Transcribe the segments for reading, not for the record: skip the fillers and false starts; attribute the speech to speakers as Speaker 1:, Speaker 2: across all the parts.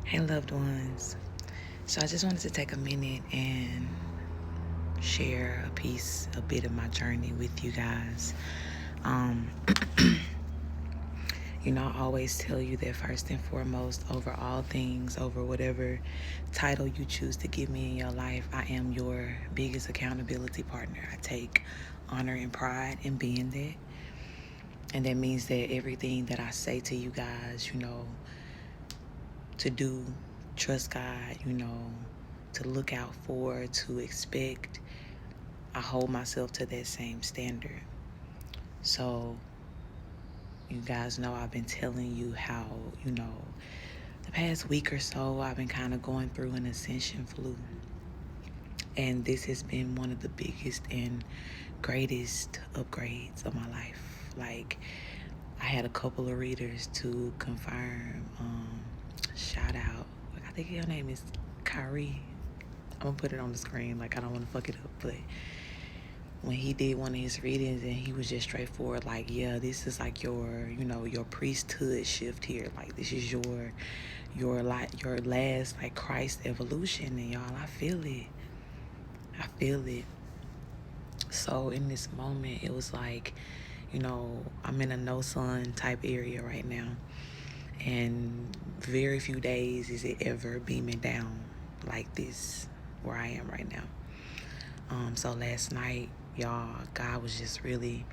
Speaker 1: Hey, loved ones. So, I just wanted to take a minute and share a bit of my journey with you guys. Um, I always tell you that first and foremost, over all things, over whatever title you choose to give me in your life, I am your biggest accountability partner. I take honor and pride in being that. And that means that everything that I say to you guys, to do, trust God, to look out for, to expect, I hold myself to that same standard. So, you guys know I've been telling you how, the past week or so, I've been kind of going through an Ascension flu. And this has been one of the biggest and greatest upgrades of my life. Like, I had a couple of readers to confirm. Shout out. I think her name is Kyrie. I'm gonna put it on the screen. Like, I don't want to fuck it up, but when he did one of his readings and he was just straightforward, like, yeah, this is like your priesthood shift here. Like, this is your last like Christ evolution, and y'all, I feel it. I feel it. So in this moment, it was like, I'm in a no sun type area right now, and very few days is it ever beaming down like this where I am right now. So last night, y'all, God was just really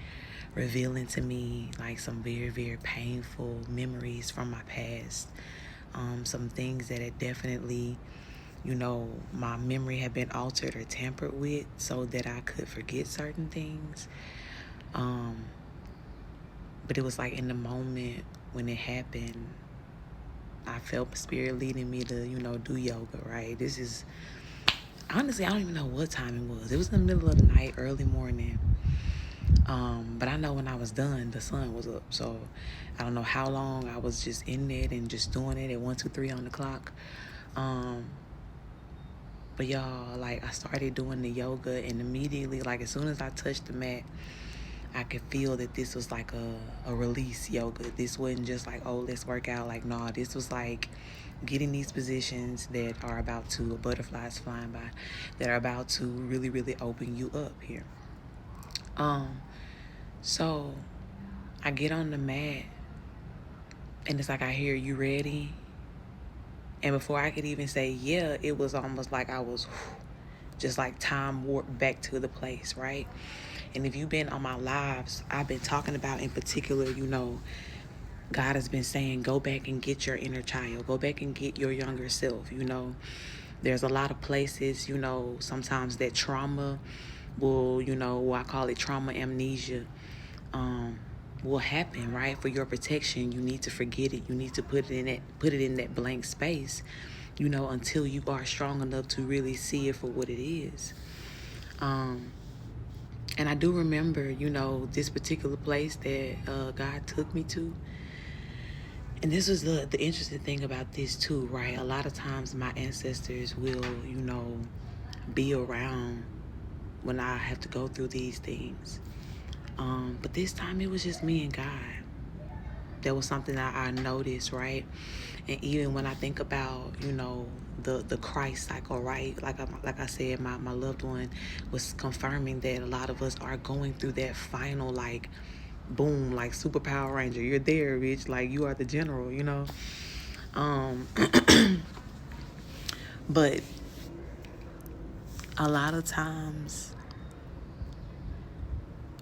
Speaker 1: revealing to me like some very, very painful memories from my past. Some things that had definitely, my memory had been altered or tampered with so that I could forget certain things. But it was like in the moment when it happened, I felt Spirit leading me to, do yoga, right? This is, honestly, I don't even know what time it was. It was in the middle of the night, early morning. But I know when I was done, the sun was up. So I don't know how long I was just in it and just doing it at 1, 2, 3 on the clock. But y'all, like, I started doing the yoga, and immediately, like, as soon as I touched the mat, I could feel that this was like a release yoga. This wasn't just like, oh, let's work out. Like, no, this was like getting these positions that are about to, butterflies flying by, that are about to really, really open you up here. So I get on the mat, and it's like I hear, you ready? And before I could even say yeah, it was almost like I was just like time warped back to the place, right? And if you've been on my lives, I've been talking about in particular, God has been saying, go back and get your inner child. Go back and get your younger self, There's a lot of places, sometimes that trauma will, I call it trauma amnesia, will happen, right? For your protection, you need to forget it. You need to put it in that blank space, until you are strong enough to really see it for what it is. And I do remember, this particular place that God took me to. And this was the interesting thing about this too, right? A lot of times my ancestors will, be around when I have to go through these things. But this time it was just me and God. That was something that I noticed, right? And even when I think about, the Christ cycle, right? Like I said, my loved one was confirming that a lot of us are going through that final, like, boom, like Super Power Ranger. You're there, bitch. Like, you are the general, Um, but a lot of times,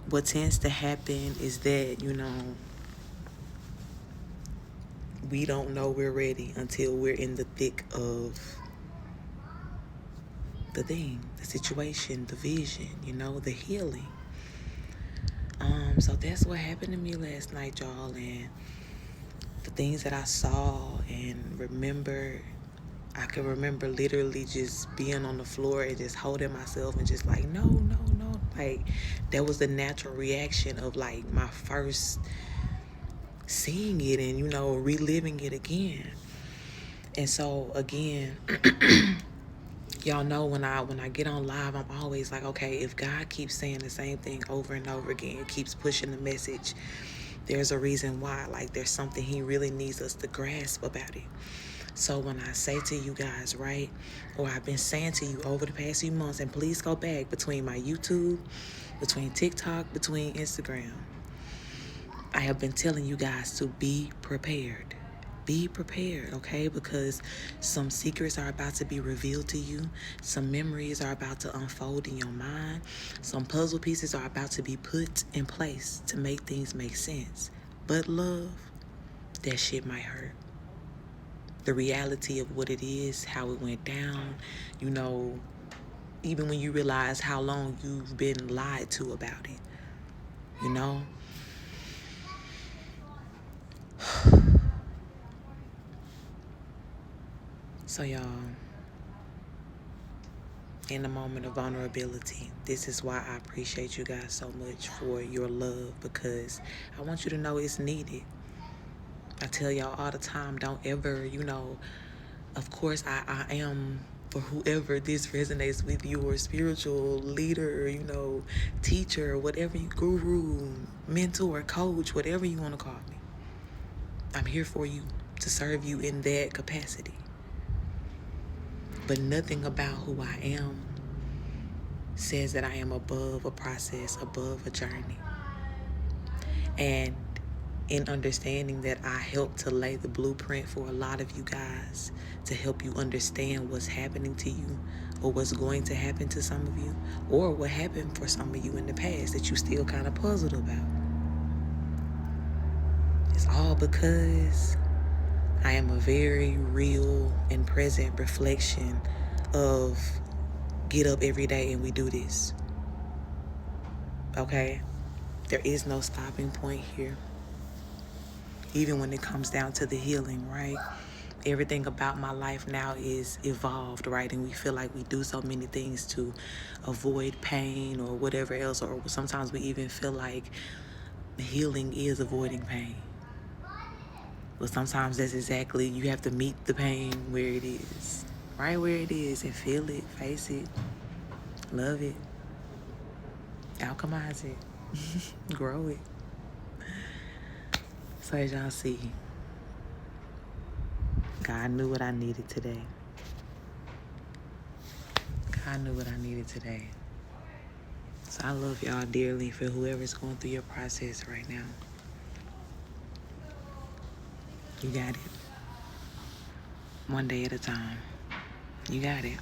Speaker 1: what tends to happen is that, we don't know we're ready until we're in the thick of the thing, the situation, the vision, the healing. So that's what happened to me last night, y'all, and the things that I saw and remember, I could remember literally just being on the floor and just holding myself and just like, no, no, no. Like, that was the natural reaction of like my first seeing it and, reliving it again. And so again, y'all know when I get on live, I'm always like, okay, if God keeps saying the same thing over and over again, keeps pushing the message, there's a reason why. Like, there's something he really needs us to grasp about it. So when I say to you guys, right, or I've been saying to you over the past few months, and please go back between my YouTube, between TikTok, between Instagram, I have been telling you guys to be prepared. Be prepared, okay? Because some secrets are about to be revealed to you. Some memories are about to unfold in your mind. Some puzzle pieces are about to be put in place to make things make sense. But love, that shit might hurt. The reality of what it is, how it went down, you know, even when you realize how long you've been lied to about it, you know? So y'all, in the moment of vulnerability, this is why I appreciate you guys so much for your love, because I want you to know it's needed. I tell y'all all the time, don't ever, you know, of course I am, for whoever this resonates with, your spiritual leader, you know, teacher, whatever you, guru, mentor, coach, whatever you want to call me. I'm here for you, to serve you in that capacity. But nothing about who I am says that I am above a process, above a journey. And in understanding that I help to lay the blueprint for a lot of you guys to help you understand what's happening to you, or what's going to happen to some of you, or what happened for some of you in the past that you still kind of puzzled about. It's all because I am a very real and present reflection of get up every day and we do this. Okay? There is no stopping point here. Even when it comes down to the healing, right? Everything about my life now is evolved, right? And we feel like we do so many things to avoid pain or whatever else, or sometimes we even feel like healing is avoiding pain. But sometimes that's exactly, you have to meet the pain where it is, right where it is, and feel it, face it, love it, alchemize it, grow it. So as y'all see, God knew what I needed today. God knew what I needed today. So I love y'all dearly, for whoever's going through your process right now. You got it. One day at a time. You got it.